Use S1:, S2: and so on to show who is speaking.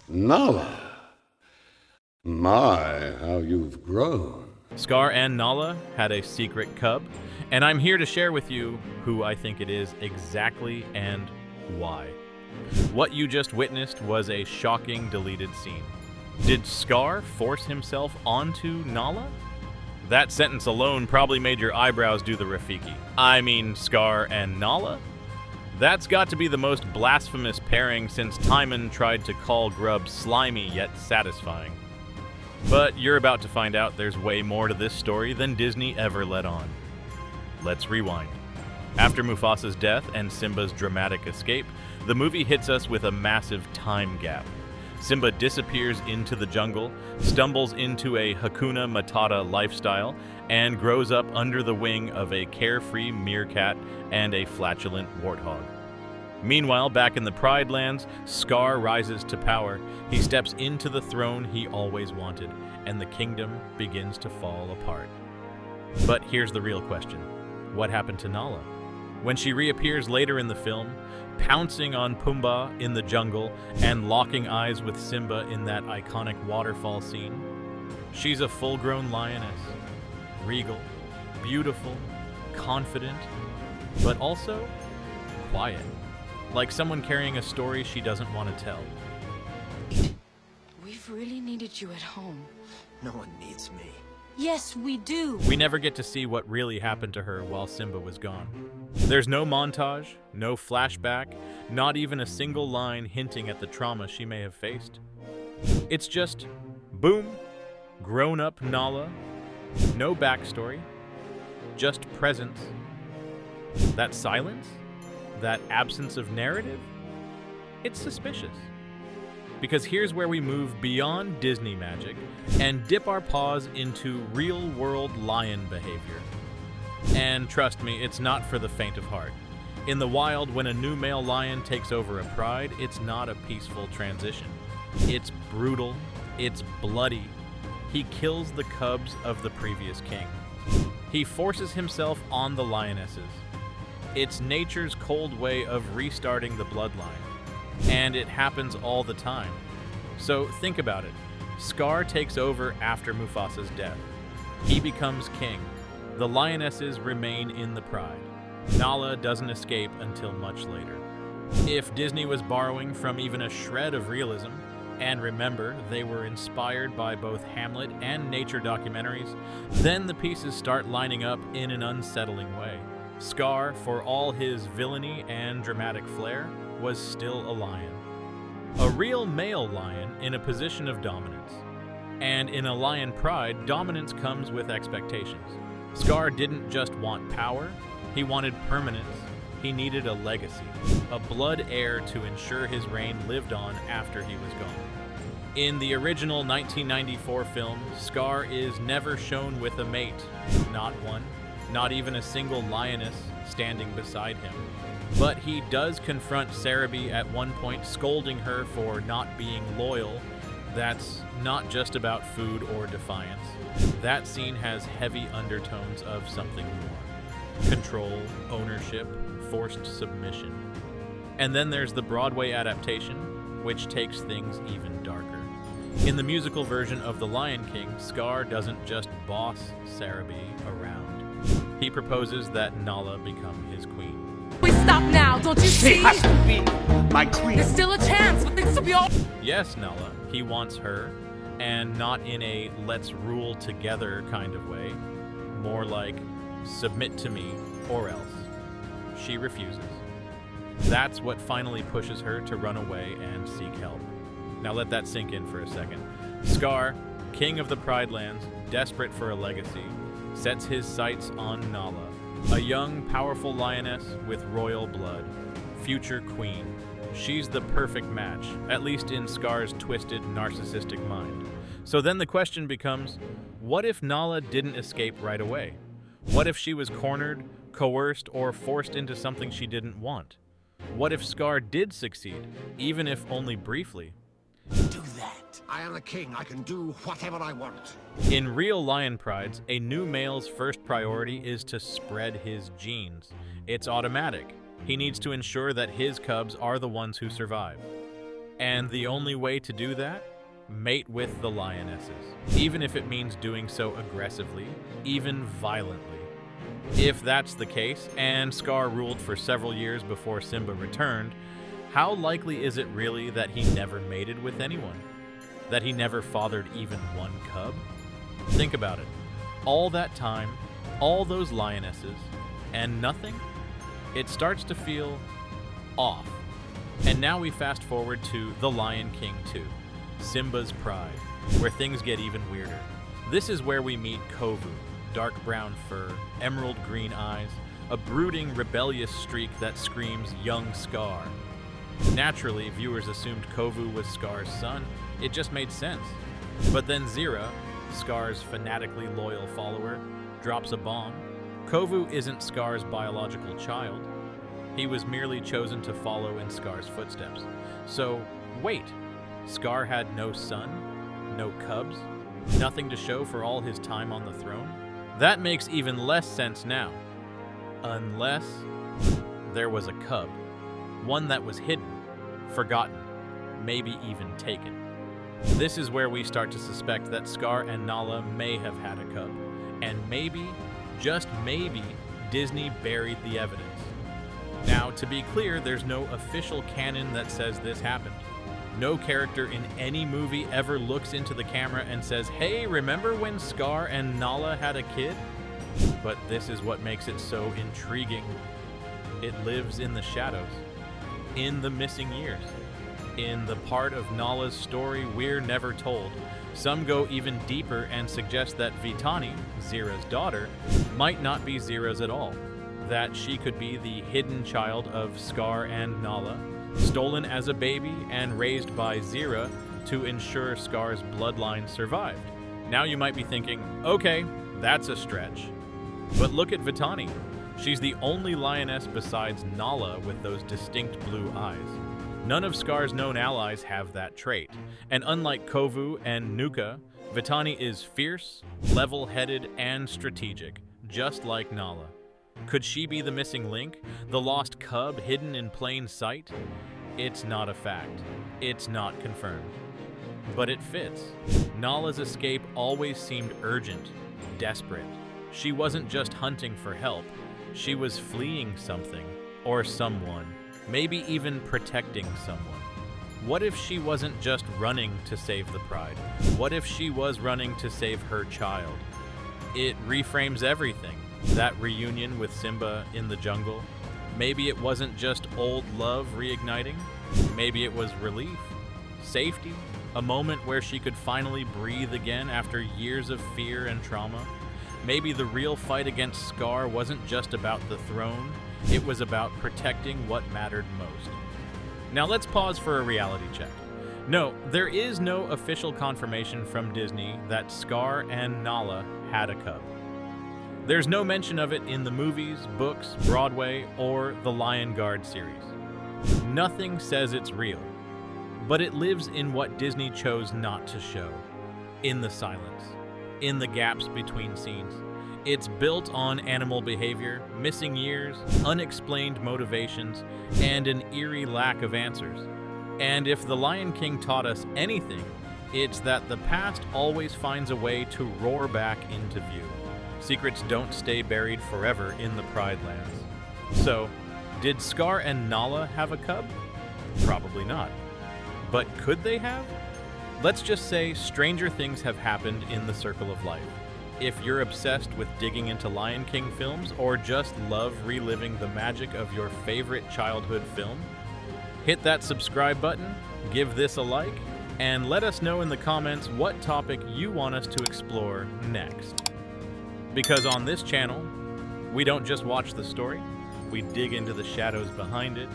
S1: Nala, my, how you've grown.
S2: Scar and Nala had a secret cub, and I'm here to share with you who I think it is exactly and why. What you just witnessed was a shocking deleted scene. Did Scar force himself onto Nala? That sentence alone probably made your eyebrows do the Rafiki. I mean, Scar and Nala? That's got to be the most blasphemous pairing since Timon tried to call Grub slimy yet satisfying. But you're about to find out there's way more to this story than Disney ever let on. Let's rewind. After Mufasa's death and Simba's dramatic escape, the movie hits us with a massive time gap. Simba disappears into the jungle, stumbles into a Hakuna Matata lifestyle, and grows up under the wing of a carefree meerkat and a flatulent warthog. Meanwhile, back in the Pride Lands, Scar rises to power. He steps into the throne he always wanted, and the kingdom begins to fall apart. But here's the real question. What happened to Nala? When she reappears later in the film, pouncing on Pumbaa in the jungle and locking eyes with Simba in that iconic waterfall scene, she's a full-grown lioness. Regal, beautiful, confident, but also quiet. Like someone carrying a story she doesn't want to tell.
S3: We've really needed you at home.
S4: No one needs me.
S3: Yes, we do.
S2: We never get to see what really happened to her while Simba was gone. There's no montage, no flashback, not even a single line hinting at the trauma she may have faced. It's just, boom, grown-up Nala, no backstory, just presence. That silence? That absence of narrative? It's suspicious. Because here's where we move beyond Disney magic and dip our paws into real-world lion behavior. And trust me, it's not for the faint of heart. In the wild, when a new male lion takes over a pride, it's not a peaceful transition. It's brutal, it's bloody. He kills the cubs of the previous king. He forces himself on the lionesses. It's nature's cold way of restarting the bloodline. And it happens all the time. So think about it. Scar takes over after Mufasa's death. He becomes king. The lionesses remain in the pride. Nala doesn't escape until much later. If Disney was borrowing from even a shred of realism, and remember, they were inspired by both Hamlet and nature documentaries, then the pieces start lining up in an unsettling way. Scar, for all his villainy and dramatic flair, was still a lion. A real male lion in a position of dominance. And in a lion pride, dominance comes with expectations. Scar didn't just want power, he wanted permanence. He needed a legacy, a blood heir to ensure his reign lived on after he was gone. In the original 1994 film, Scar is never shown with a mate, not one. Not even a single lioness standing beside him. But he does confront Cerebi at one point, scolding her for not being loyal. That's not just about food or defiance. That scene has heavy undertones of something more. Control, ownership, forced submission. And then there's the Broadway adaptation, which takes things even darker. In the musical version of The Lion King, Scar doesn't just boss Cerebi around. He proposes that Nala become his queen.
S5: We stop now, don't you see?
S4: She has to be my queen.
S5: There's still a chance, but things will be all...
S2: Yes, Nala, he wants her, and not in a let's rule together kind of way. More like, submit to me, or else. She refuses. That's what finally pushes her to run away and seek help. Now let that sink in for a second. Scar, king of the Pride Lands, desperate for a legacy, sets his sights on Nala, a young, powerful lioness with royal blood, future queen. She's the perfect match, at least in Scar's twisted, narcissistic mind. So then the question becomes, what if Nala didn't escape right away? What if she was cornered, coerced, or forced into something she didn't want? What if Scar did succeed, even if only briefly?
S4: Do that. I am the king. I can do whatever I want.
S2: In real lion prides, a new male's first priority is to spread his genes. It's automatic. He needs to ensure that his cubs are the ones who survive. And the only way to do that? Mate with the lionesses, even if it means doing so aggressively, even violently. If that's the case, and Scar ruled for several years before Simba returned, how likely is it really that he never mated with anyone? That he never fathered even one cub? Think about it. All that time, all those lionesses, and nothing? It starts to feel off. And now we fast forward to The Lion King 2, Simba's Pride, where things get even weirder. This is where we meet Kovu, dark brown fur, emerald green eyes, a brooding, rebellious streak that screams young Scar. Naturally, viewers assumed Kovu was Scar's son. It just made sense. But then Zira, Scar's fanatically loyal follower, drops a bomb. Kovu isn't Scar's biological child. He was merely chosen to follow in Scar's footsteps. So, wait, Scar had no son? No cubs? Nothing to show for all his time on the throne? That makes even less sense now. Unless there was a cub. One that was hidden, forgotten, maybe even taken. This is where we start to suspect that Scar and Nala may have had a cub. And maybe, just maybe, Disney buried the evidence. Now, to be clear, there's no official canon that says this happened. No character in any movie ever looks into the camera and says, "Hey, remember when Scar and Nala had a kid?" But this is what makes it so intriguing. It lives in the shadows, in the missing years, in the part of Nala's story we're never told. Some go even deeper and suggest that Vitani, Zira's daughter, might not be Zira's at all. That she could be the hidden child of Scar and Nala, stolen as a baby and raised by Zira to ensure Scar's bloodline survived. Now you might be thinking, okay, that's a stretch. But look at Vitani. She's the only lioness besides Nala with those distinct blue eyes. None of Scar's known allies have that trait. And unlike Kovu and Nuka, Vitani is fierce, level-headed, and strategic, just like Nala. Could she be the missing link? The lost cub hidden in plain sight? It's not a fact. It's not confirmed. But it fits. Nala's escape always seemed urgent, desperate. She wasn't just hunting for help. She was fleeing something, or someone, maybe even protecting someone. What if she wasn't just running to save the pride? What if she was running to save her child? It reframes everything. That reunion with Simba in the jungle. Maybe it wasn't just old love reigniting. Maybe it was relief, safety, a moment where she could finally breathe again after years of fear and trauma. Maybe the real fight against Scar wasn't just about the throne, it was about protecting what mattered most. Now let's pause for a reality check. No, there is no official confirmation from Disney that Scar and Nala had a cub. There's no mention of it in the movies, books, Broadway, or the Lion Guard series. Nothing says it's real, but it lives in what Disney chose not to show. In the silence, in the gaps between scenes. It's built on animal behavior, missing years, unexplained motivations, and an eerie lack of answers. And if The Lion King taught us anything, it's that the past always finds a way to roar back into view. Secrets don't stay buried forever in the Pride Lands. So, did Scar and Nala have a cub? Probably not. But could they have? Let's just say stranger things have happened in the circle of life. If you're obsessed with digging into Lion King films or just love reliving the magic of your favorite childhood film, hit that subscribe button, give this a like, and let us know in the comments what topic you want us to explore next. Because on this channel, we don't just watch the story, we dig into the shadows behind it,